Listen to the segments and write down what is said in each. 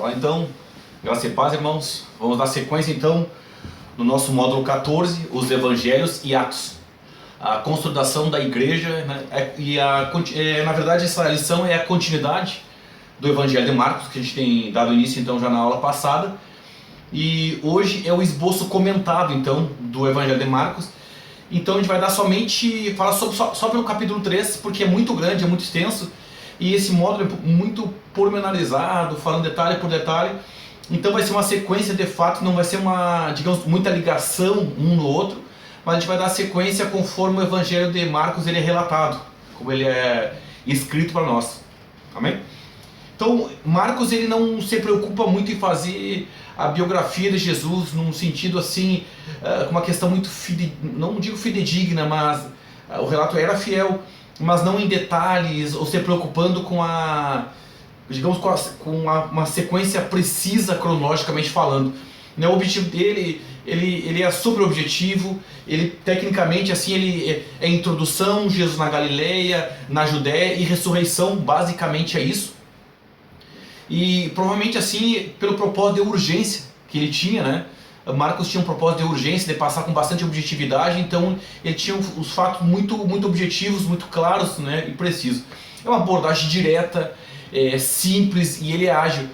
Bora lá então, graça e paz, irmãos. Vamos dar sequência então no nosso módulo 14, os Evangelhos e Atos, a consolidação da igreja, né? Na verdade essa lição é a continuidade do Evangelho de Marcos, que a gente tem dado início então já na aula passada, e hoje é o esboço comentado então do Evangelho de Marcos. Então a gente vai dar falar só pelo capítulo 3, porque é muito grande, é muito extenso, e esse módulo é muito pormenorizado, falando detalhe por detalhe. Então vai ser uma sequência de fato, não vai ser muita ligação um no outro, mas a gente vai dar sequência conforme o Evangelho de Marcos ele é relatado, como ele é escrito para nós. Amém? Então Marcos ele não se preocupa muito em fazer a biografia de Jesus num sentido assim, com uma questão muito, não digo fidedigna, mas o relato era fiel, mas não em detalhes, ou se preocupando com uma sequência precisa cronologicamente falando. O objetivo dele, ele é super objetivo, ele tecnicamente assim, ele é introdução, Jesus na Galileia, na Judéia e ressurreição, basicamente é isso. E provavelmente assim, pelo propósito de urgência que ele tinha, né? Marcos tinha um propósito de urgência, de passar com bastante objetividade, então ele tinha os fatos muito objetivos, muito claros, né, e precisos. É uma abordagem direta, simples, e ele é ágil.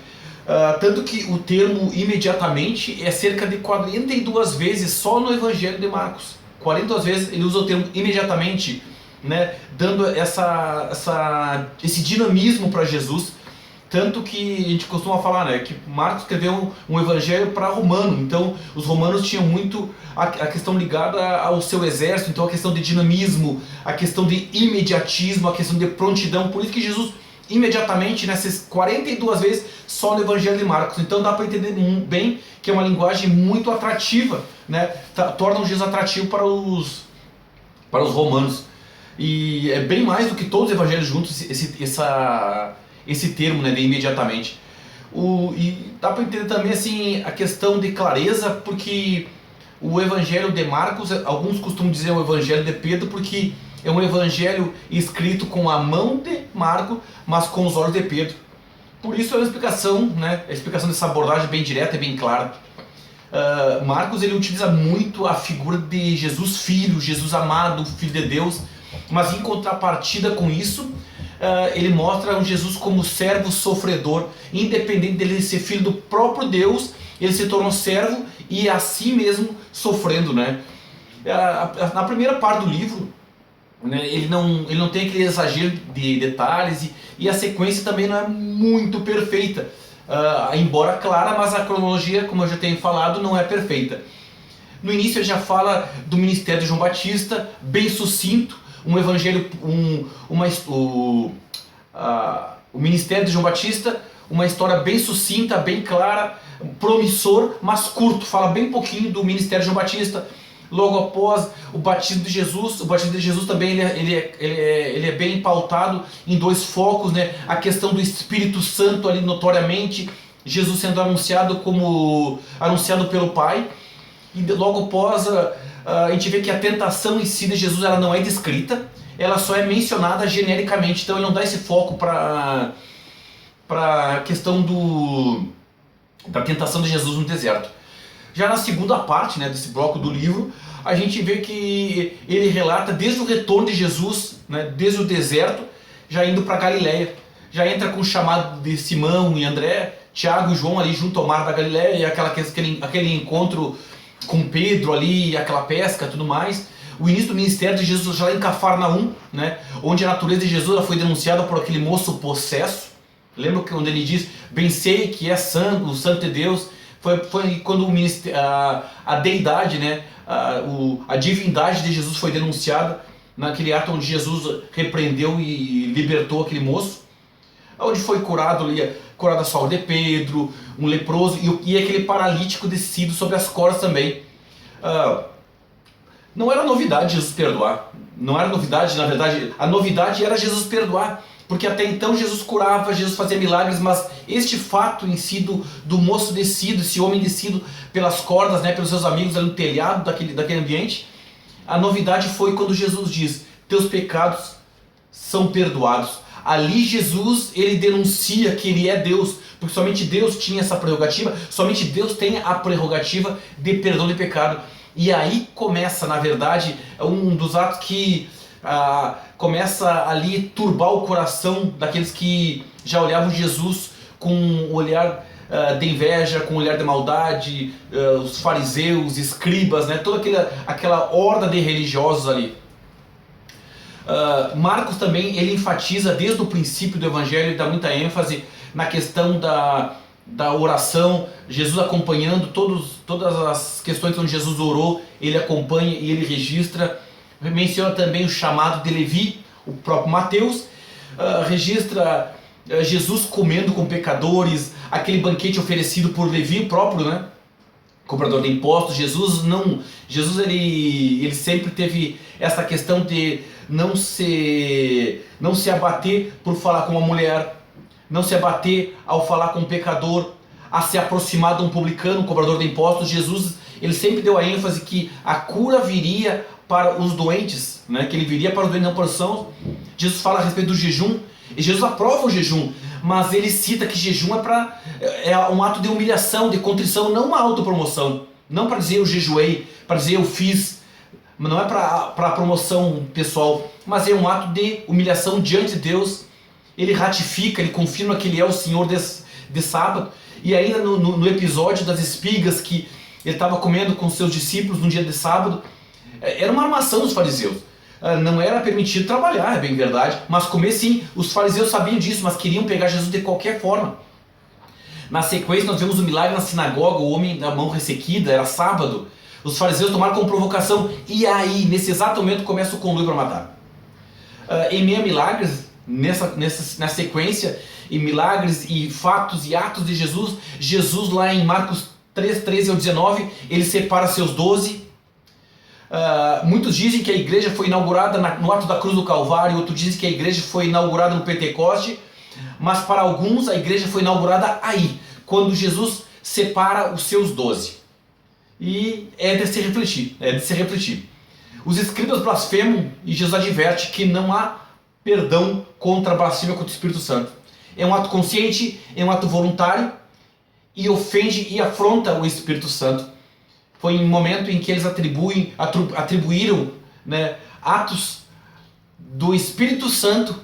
Tanto que o termo imediatamente é cerca de 42 vezes só no Evangelho de Marcos. 42 vezes ele usa o termo imediatamente, né, dando esse dinamismo para Jesus. Tanto que a gente costuma falar, né, que Marcos escreveu um evangelho para romano, então os romanos tinham muito a questão ligada ao seu exército, então a questão de dinamismo, a questão de imediatismo, a questão de prontidão, por isso que Jesus imediatamente, nessas 42 vezes, só no evangelho de Marcos. Então dá para entender bem que é uma linguagem muito atrativa, né, torna Jesus atrativo para os romanos, e é bem mais do que todos os evangelhos juntos, esse termo, né, de imediatamente. E dá para entender também assim, a questão de clareza, porque o Evangelho de Marcos, alguns costumam dizer o Evangelho de Pedro, porque é um evangelho escrito com a mão de Marco, mas com os olhos de Pedro. Por isso é uma explicação, né, a explicação dessa abordagem bem direta e bem clara. Marcos ele utiliza muito a figura de Jesus Filho, Jesus amado, Filho de Deus, mas em contrapartida com isso, ele mostra um Jesus como servo sofredor, independente dele ser filho do próprio Deus, ele se tornou servo e assim mesmo sofrendo, né? Na primeira parte do livro, né, ele não tem aquele exagero de detalhes e a sequência também não é muito perfeita, embora clara, mas a cronologia, como eu já tenho falado, não é perfeita. No início ele já fala do ministério de João Batista, bem sucinto, um evangelho, o ministério de João Batista, uma história bem sucinta, bem clara, promissor, mas curto, fala bem pouquinho do ministério de João Batista. Logo após o batismo de Jesus também ele é bem pautado em dois focos, né? A questão do Espírito Santo ali notoriamente, Jesus sendo anunciado pelo Pai, e logo após a gente vê que a tentação em si de Jesus ela não é descrita, ela só é mencionada genericamente, então ele não dá esse foco para a questão da tentação de Jesus no deserto. Já na segunda parte, né, desse bloco do livro, a gente vê que ele relata desde o retorno de Jesus, né, desde o deserto, já indo para Galileia, já entra com o chamado de Simão e André, Tiago e João ali junto ao mar da Galileia, e aquele encontro com Pedro ali, aquela pesca e tudo mais. O início do ministério de Jesus já em Cafarnaum, né, onde a natureza de Jesus foi denunciada por aquele moço possesso. Lembra quando ele diz, bem sei que é santo, o santo de Deus. Foi quando a deidade, né, a divindade de Jesus foi denunciada, naquele ato onde Jesus repreendeu e libertou aquele moço, onde foi curado a saúde de Pedro, um leproso e aquele paralítico descido sobre as cordas também. Não era novidade Jesus perdoar, não era novidade, na verdade, a novidade era Jesus perdoar, porque até então Jesus curava, Jesus fazia milagres, mas este fato em si do moço descido, esse homem descido pelas cordas, né, pelos seus amigos ali no telhado daquele ambiente, a novidade foi quando Jesus diz, teus pecados são perdoados. ali Jesus, ele denuncia que ele é Deus, porque somente Deus tinha essa prerrogativa, somente Deus tem a prerrogativa de perdão de pecado. E aí começa, na verdade, um dos atos que começa ali turbar o coração daqueles que já olhavam Jesus com um olhar de inveja, com um olhar de maldade, os fariseus, escribas, né? Toda aquela horda de religiosos ali. Marcos também, ele enfatiza desde o princípio do evangelho, e dá muita ênfase na questão da oração, Jesus acompanhando todas as questões onde Jesus orou, ele acompanha e ele registra. Menciona também o chamado de Levi, o próprio Mateus, registra Jesus comendo com pecadores, aquele banquete oferecido por Levi próprio, né? Cobrador de impostos. Jesus ele sempre teve essa questão de não se abater por falar com uma mulher, não se abater ao falar com um pecador, a se aproximar de um publicano, um cobrador de impostos. Jesus, ele sempre deu a ênfase que a cura viria para os doentes, né? Que ele viria para os doentes, não para os sãos. Jesus fala a respeito do jejum, e Jesus aprova o jejum, mas ele cita que jejum é um ato de humilhação, de contrição, não uma autopromoção. Não para dizer eu jejuei, para dizer eu fiz, não é para promoção pessoal, mas é um ato de humilhação diante de Deus. Ele ratifica, ele confirma que ele é o Senhor de sábado. E ainda no episódio das espigas que ele estava comendo com seus discípulos no dia de sábado, era uma armação dos fariseus. Não era permitido trabalhar, é bem verdade, mas comer sim. Os fariseus sabiam disso, mas queriam pegar Jesus de qualquer forma. Na sequência nós vemos o milagre na sinagoga, o homem da mão ressequida, era sábado. Os fariseus tomaram como provocação, e aí, nesse exato momento, começa o conluio para matar. Em meio a milagres, na sequência, em milagres e fatos e atos de Jesus, Jesus lá em Marcos 3, 13 ao 19, ele separa seus 12. Muitos dizem que a igreja foi inaugurada no ato da cruz do Calvário, outros dizem que a igreja foi inaugurada no Pentecoste, mas para alguns a igreja foi inaugurada aí, quando Jesus separa os seus 12. E é de se refletir, Os escribas blasfemam e Jesus adverte que não há perdão contra a blasfêmia contra o Espírito Santo. É um ato consciente, é um ato voluntário e ofende e afronta o Espírito Santo. Foi em um momento em que eles atribuíram, né, atos do Espírito Santo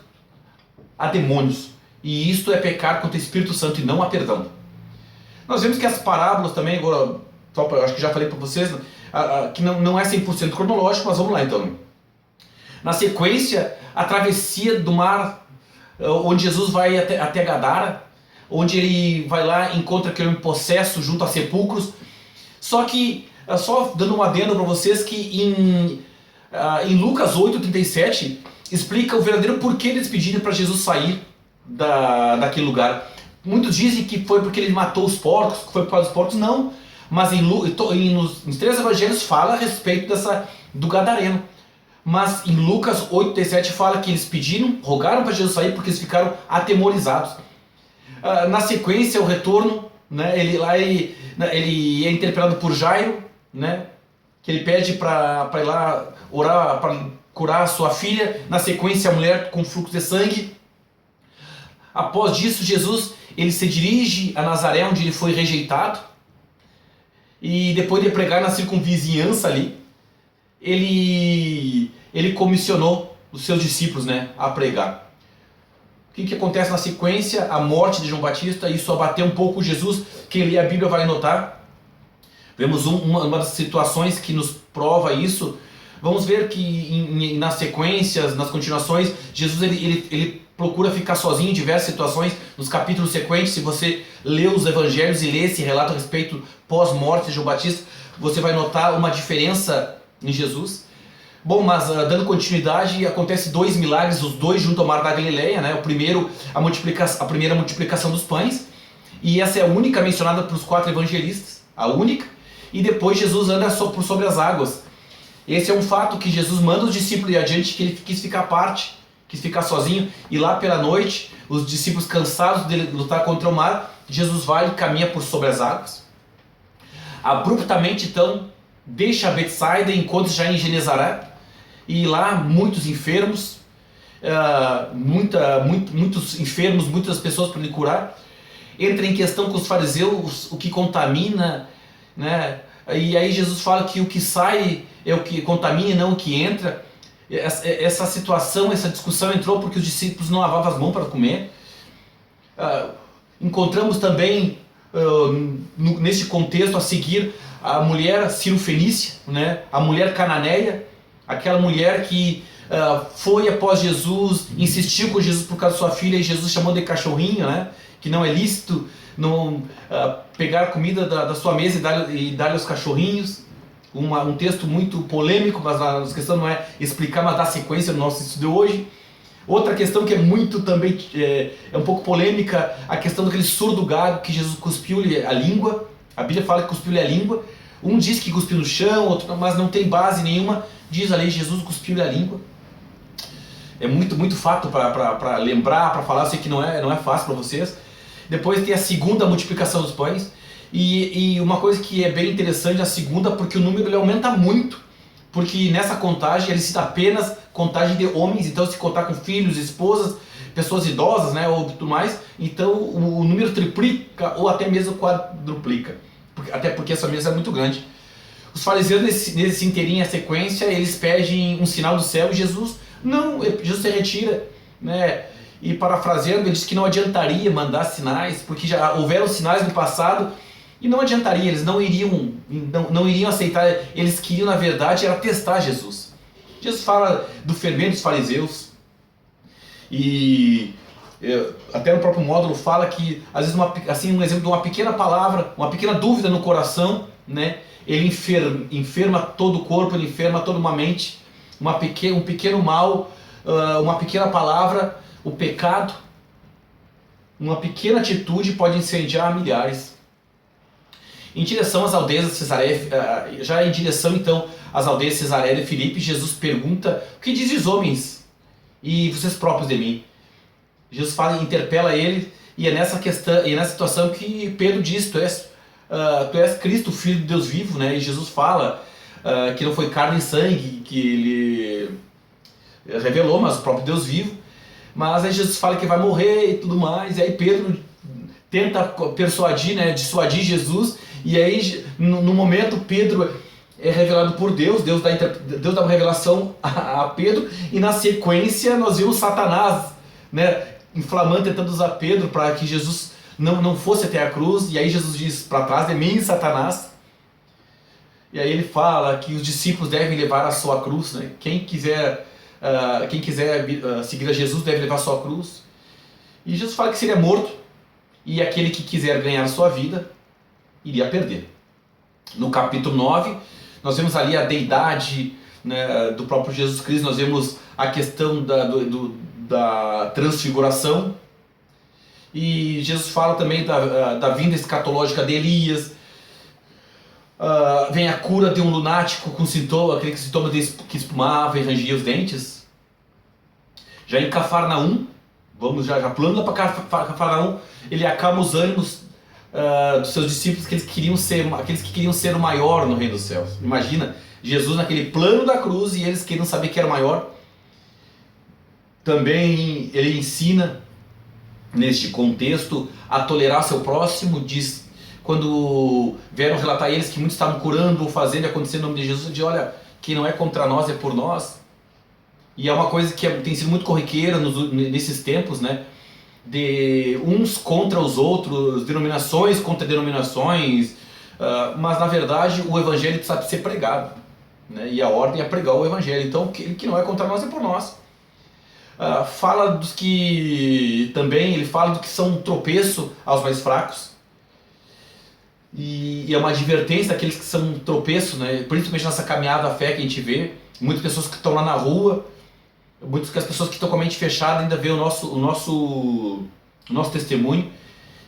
a demônios. E isto é pecar contra o Espírito Santo e não há perdão. Nós vemos que as parábolas também, agora, acho que já falei para vocês, que não é 100% cronológico, mas vamos lá então. Na sequência, a travessia do mar, onde Jesus vai até Gadara, onde ele vai lá e encontra aquele homem possesso junto a sepulcros. Só que, só dando um adendo para vocês, que em Lucas 8:37 explica o verdadeiro porquê eles pediram para Jesus sair daquele lugar. Muitos dizem que foi porque ele matou os porcos, que foi por causa dos porcos. Não, mas nos 3 evangelhos fala a respeito do gadareno. Mas em Lucas 8:37 fala que eles rogaram para Jesus sair porque eles ficaram atemorizados. Na sequência, o retorno, né, ele é interpelado por Jairo, né, que ele pede para ir lá orar para curar a sua filha. Na sequência, a mulher com fluxo de sangue. Após disso, Jesus ele se dirige a Nazaré, onde ele foi rejeitado, e depois de pregar na circunvizinhança ali, ele comissionou os seus discípulos, né, a pregar. O que acontece na sequência? A morte de João Batista. Isso abateu um pouco Jesus. Quem lê a Bíblia vai notar. Vemos uma das situações que nos prova isso. Vamos ver que nas sequências, nas continuações, Jesus ele procura ficar sozinho em diversas situações. Nos capítulos sequentes, se você lê os evangelhos e lê esse relato a respeito pós-morte de João Batista, você vai notar uma diferença em Jesus. Bom, mas dando continuidade, acontece 2 milagres, os 2 junto ao mar da Galileia, né? O primeiro, a primeira multiplicação dos pães, e essa é a única mencionada para os 4 evangelistas, a única. E depois Jesus anda por sobre as águas. Esse é um fato que Jesus manda os discípulos ir adiante, que ele quis ficar à parte, quis ficar sozinho, e lá pela noite, os discípulos cansados de lutar contra o mar, Jesus vai e caminha por sobre as águas. Abruptamente, então, deixa Betsaida e encontra já em Genezaré, e lá muitos enfermos. muitos enfermos, muitas pessoas para ele curar. Entra em questão com os fariseus o que contamina, né? E aí Jesus fala que o que sai é o que contamina e não o que entra. Essa situação, essa discussão entrou porque os discípulos não lavavam as mãos para comer. Encontramos também nesse contexto a seguir a mulher cirofenícia, né? A mulher cananeia, aquela mulher que foi após Jesus, insistiu com Jesus por causa da sua filha, e Jesus chamou de cachorrinho, né? Que não é lícito não pegar comida da sua mesa e dar aos cachorrinhos. Um texto muito polêmico, mas a questão não é explicar, mas dar sequência no nosso estudo de hoje. Outra questão que é muito também, é um pouco polêmica, a questão daquele surdo gago que Jesus cuspiu-lhe a língua. A Bíblia fala que cuspiu-lhe a língua. Um diz que cuspiu no chão, outro, mas não tem base nenhuma. Diz a lei, Jesus cuspiu-lhe a língua. É muito fato para lembrar, para falar. Eu sei que não é fácil para vocês. Depois tem a segunda multiplicação dos pães. E uma coisa que é bem interessante, a segunda, porque o número ele aumenta muito. Porque nessa contagem ele cita apenas contagem de homens, então se contar com filhos, esposas, pessoas idosas, né, ou tudo mais, então o número triplica ou até mesmo quadruplica. Até porque essa mesa é muito grande. Os fariseus nesse inteirinho, a sequência, eles pedem um sinal do céu e Jesus se retira, né? E parafraseando, ele diz que não adiantaria mandar sinais, porque já houveram sinais no passado e não adiantaria, eles não iriam aceitar, eles queriam na verdade era testar Jesus. Jesus fala do fermento dos fariseus e até no próprio módulo fala que às vezes um exemplo de uma pequena palavra, uma pequena dúvida no coração, né? Ele enferma todo o corpo, ele enferma toda uma mente, um pequeno mal, uma pequena palavra, o pecado, uma pequena atitude pode incendiar milhares. Em direção às aldeias de Cesareia, já em direção então às aldeias de Cesareia de Filipe, Jesus pergunta: o que dizem os homens e vocês próprios de mim? Jesus interpela ele, e é nessa questão, e é nessa situação que Pedro diz: tu és Cristo, o Filho de Deus vivo, né? E Jesus fala que não foi carne e sangue que ele revelou, mas o próprio Deus vivo. Mas aí Jesus fala que vai morrer e tudo mais, e aí Pedro tenta persuadir, né, dissuadir Jesus, e aí no momento Pedro é revelado por Deus dá uma revelação a Pedro, e na sequência nós vimos Satanás, né, inflamando, tentando usar Pedro para que Jesus não fosse até a cruz, e aí Jesus diz: para trás de mim, Satanás. E aí ele fala que os discípulos devem levar a sua cruz, né? Quem quiser seguir a Jesus deve levar a sua cruz. E Jesus fala que seria morto, e aquele que quiser ganhar a sua vida iria perder. No capítulo 9, nós vemos ali a deidade, né, do próprio Jesus Cristo, nós vemos a questão da transfiguração, e Jesus fala também da vinda escatológica de Elias. Vem a cura de um lunático com sintoma, aquele sintoma que espumava e rangia os dentes. Já em Cafarnaum, vamos já pulando lá para Cafarnaum, ele acalma os ânimos dos seus discípulos, aqueles que queriam ser o maior no reino dos céus. Imagina, Jesus naquele plano da cruz e eles queriam saber que era o maior. Também ele ensina, neste contexto, a tolerar seu próximo. Diz, quando vieram relatar eles que muitos estavam curando ou fazendo acontecer no nome de Jesus, de olha, quem não é contra nós é por nós. E é uma coisa que tem sido muito corriqueira nesses tempos, né? De uns contra os outros, denominações contra denominações, mas na verdade o evangelho precisa ser pregado, né? E a ordem é pregar o evangelho. Então que não é contra nós é por nós. Fala dos que também, ele fala do que são um tropeço aos mais fracos, e é uma advertência daqueles que são um tropeço, né? Principalmente nessa caminhada da fé que a gente vê, muitas pessoas que estão lá na rua, muitas pessoas que estão com a mente fechada ainda vê o nosso testemunho,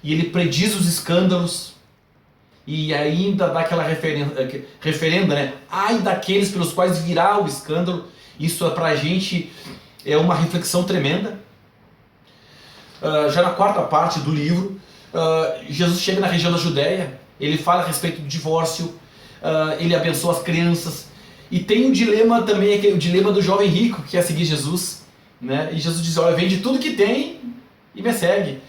e ele prediz os escândalos, e ainda dá aquela referenda, né? Ai daqueles pelos quais virá o escândalo. Isso pra gente é uma reflexão tremenda. Já na quarta parte do livro, Jesus chega na região da Judéia, ele fala a respeito do divórcio, ele abençoa as crianças, e tem um dilema também, o dilema do jovem rico que quer seguir Jesus, né? E Jesus diz, olha, vende tudo que tem e me segue.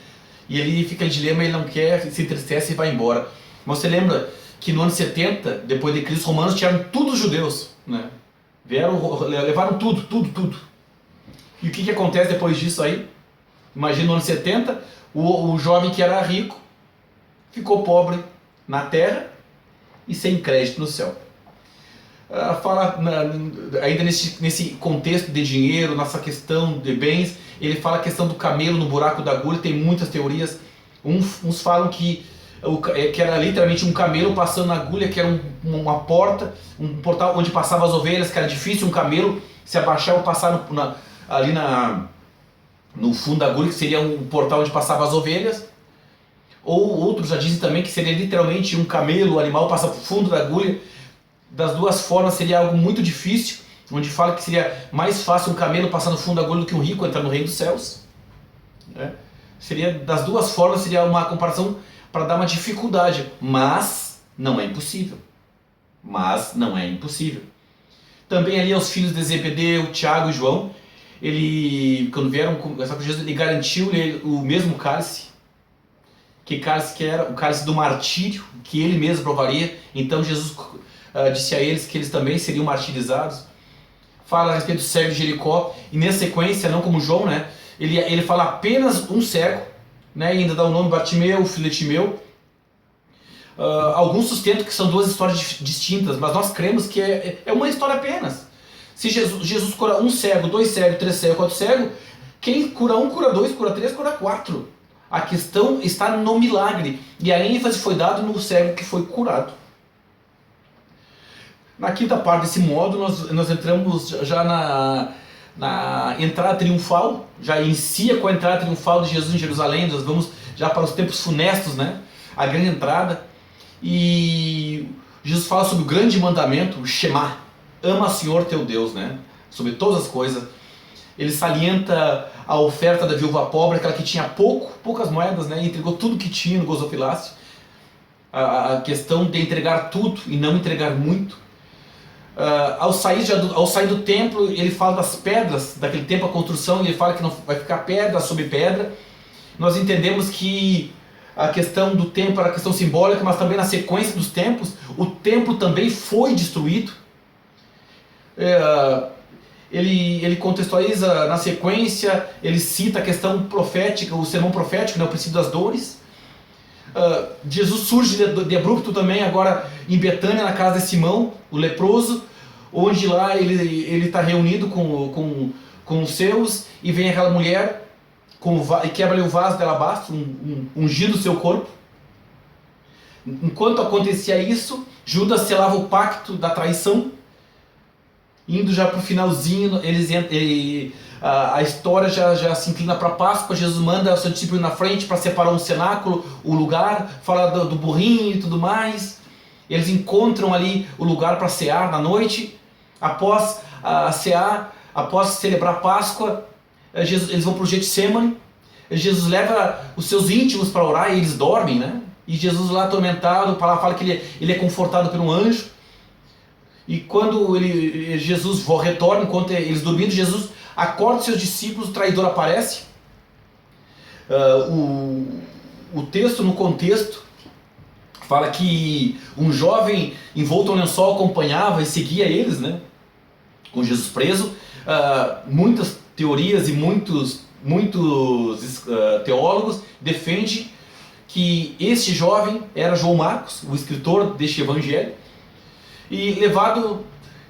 E ele fica em dilema, ele não quer, se entristece e vai embora. Mas você lembra que no ano 70, depois de Cristo, os romanos tiraram tudo os judeus, né? Levaram tudo. E o que acontece depois disso aí? Imagina no ano 70, o jovem que era rico ficou pobre na terra e sem crédito no céu. Fala ainda nesse contexto de dinheiro, nessa questão de bens, ele fala a questão do camelo no buraco da agulha. Tem muitas teorias. Uns falam que era literalmente um camelo passando na agulha, que era uma porta, um portal onde passavam as ovelhas, que era difícil um camelo se abaixar ou passar ali no fundo da agulha, que seria um portal onde passavam as ovelhas. Ou outros já dizem também que seria literalmente um camelo, o animal passa por fundo da agulha. Das duas formas seria algo muito difícil, onde fala que seria mais fácil um camelo passar no fundo da agulha do que um rico entrar no reino dos céus. Seria, das duas formas seria uma comparação para dar uma dificuldade, mas não é impossível. Também ali aos filhos de Zebedeu, Tiago e João, quando vieram conversar com Jesus, ele garantiu-lhe o mesmo cálice. Que cálice que era? O cálice do martírio, que ele mesmo provaria. Então Jesus disse a eles que eles também seriam martirizados. Fala a respeito do cego de Jericó, e nessa sequência, não como João, né? Ele fala apenas um cego, né? E ainda dá o nome Bartimeu, filho de Timeu. Alguns sustentam que são duas histórias distintas, mas nós cremos que é uma história apenas. Se Jesus cura um cego, dois cegos, três cegos, quatro cegos, quem cura um, cura dois, cura três, cura quatro. A questão está no milagre, e a ênfase foi dada no cego que foi curado. Na quinta parte desse módulo, nós entramos já na entrada triunfal, já inicia com a entrada triunfal de Jesus em Jerusalém. Nós vamos já para os tempos funestos, né? A grande entrada. E Jesus fala sobre o grande mandamento, o Shema, ama o Senhor teu Deus, né? Sobre todas as coisas. Ele salienta a oferta da viúva pobre, aquela que tinha poucas moedas, né? E entregou tudo que tinha no gasofilácio. A questão de entregar tudo e não entregar muito. Ao sair do templo, ele fala das pedras daquele templo, a construção, e ele fala que não vai ficar pedra sobre pedra. Nós entendemos que a questão do templo era a questão simbólica, mas também na sequência dos templos, o templo também foi destruído. Ele contextualiza na sequência, ele cita a questão profética, o sermão profético, né, o princípio das dores. Jesus surge de abrupto também agora em Betânia, na casa de Simão, o leproso, onde lá ele está reunido com os seus, e vem aquela mulher e quebra-lhe o vaso de alabastro, ungindo o seu corpo. Enquanto acontecia isso, Judas selava o pacto da traição. Indo já para o finalzinho, a história já se inclina para a Páscoa. Jesus manda o seu discípulo na frente para separar um cenáculo, o lugar, fala do burrinho e tudo mais. Eles encontram ali o lugar para cear na noite. Após cear, após celebrar a Páscoa, eles vão para o Getsemane. Jesus leva os seus íntimos para orar e eles dormem, né? E Jesus lá atormentado, fala que ele é confortado por um anjo. E quando Jesus retorna, enquanto eles dormindo, Jesus acorda seus discípulos, o traidor aparece. O texto, no contexto, fala que um jovem envolto em um lençol acompanhava e seguia eles, né? Com Jesus preso. Muitas teorias e muitos teólogos defendem que este jovem era João Marcos, o escritor deste evangelho. E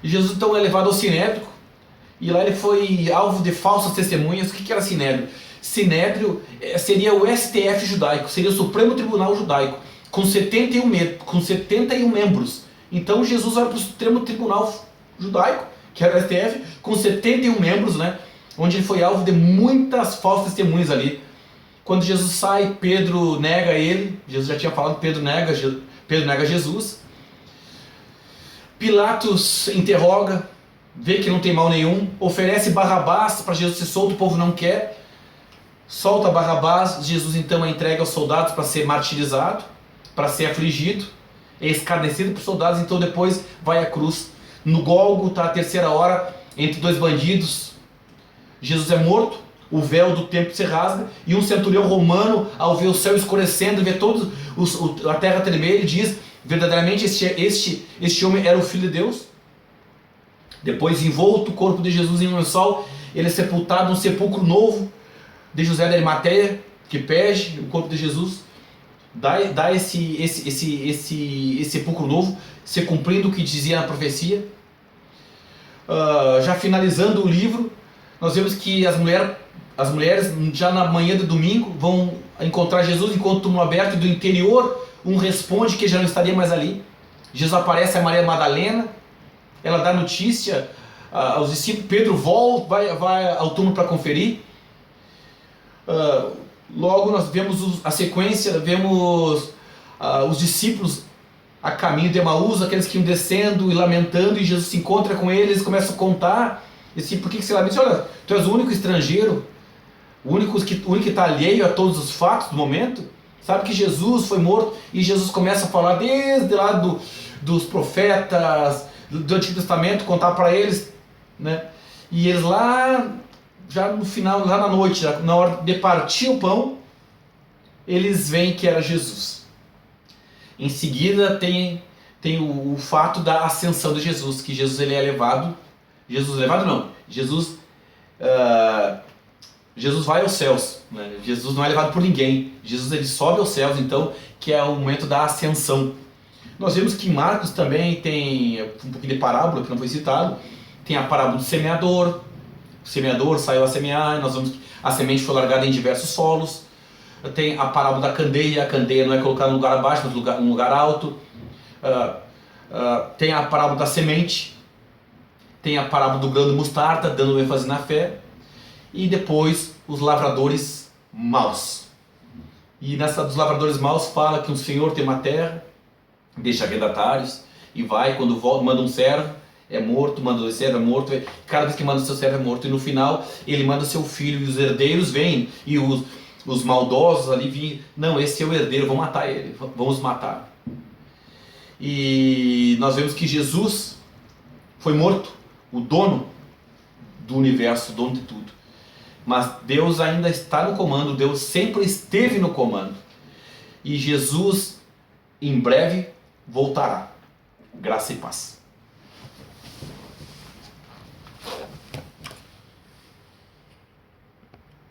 Jesus então é levado ao Sinédrio, e lá ele foi alvo de falsas testemunhas. O que era Sinédrio? Sinédrio seria o STF judaico, seria o Supremo Tribunal Judaico, com 71 membros. Então Jesus vai para o Supremo Tribunal Judaico, que era o STF, com 71 membros, né? Onde ele foi alvo de muitas falsas testemunhas ali. Quando Jesus sai, Pedro nega ele. Jesus já tinha falado, Pedro nega Jesus. Pilatos interroga, vê que não tem mal nenhum, oferece Barrabás para Jesus ser solto, o povo não quer, solta Barrabás. Jesus então é entregue aos soldados para ser martirizado, para ser afligido, é escarnecido por soldados, então depois vai à cruz. No Gólgota, a terceira hora, entre dois bandidos, Jesus é morto, o véu do templo se rasga, e um centurião romano, ao ver o céu escurecendo, ver todos a terra tremer, ele diz: verdadeiramente este homem era o Filho de Deus. Depois, envolto o corpo de Jesus em um lençol, ele é sepultado num sepulcro novo de José da Arimateia, que pede o corpo de Jesus, dá esse sepulcro novo, se cumprindo o que dizia na profecia. Já finalizando o livro, nós vemos que as mulheres já na manhã do domingo vão encontrar Jesus enquanto o túmulo aberto, e do interior um responde que já não estaria mais ali. Jesus aparece a Maria Madalena, ela dá notícia aos discípulos, Pedro volta, vai ao túmulo para conferir. Logo nós vemos a sequência, vemos os discípulos a caminho de Emaús, aqueles que iam descendo e lamentando, e Jesus se encontra com eles, começa a contar, e assim, por que você lamenta? Olha, tu és o único estrangeiro, o único que está alheio a todos os fatos do momento, sabe que Jesus foi morto, e Jesus começa a falar desde lá dos profetas, do Antigo Testamento, contar para eles, né? E eles lá, já no final, lá na noite, na hora de partir o pão, eles veem que era Jesus. Em seguida tem o fato da ascensão de Jesus, que Jesus ele é levado, Jesus vai aos céus, né? Jesus não é levado por ninguém, Jesus ele sobe aos céus, então, que é o momento da ascensão. Nós vemos que em Marcos também tem um pouquinho de parábola, que não foi citado, tem a parábola do semeador, o semeador saiu a semear, nós vemos que a semente foi largada em diversos solos. Tem a parábola da candeia, a candeia não é colocada num lugar abaixo, mas num lugar alto. Tem a parábola da semente, tem a parábola do grão de mostarda, dando ênfase na fé, e depois os lavradores maus. E nessa dos lavradores maus fala que um senhor tem uma terra, deixa arrendatários, e vai, quando volta, manda um servo, é morto, manda dois servos, é morto, cada vez que manda seu servo é morto, e no final ele manda seu filho, e os herdeiros vêm, e os maldosos ali vinham, não, esse é o herdeiro, vamos matar ele, vamos matar. E nós vemos que Jesus foi morto, o dono do universo, o dono de tudo. Mas Deus ainda está no comando, Deus sempre esteve no comando. E Jesus em breve voltará. Graça e paz.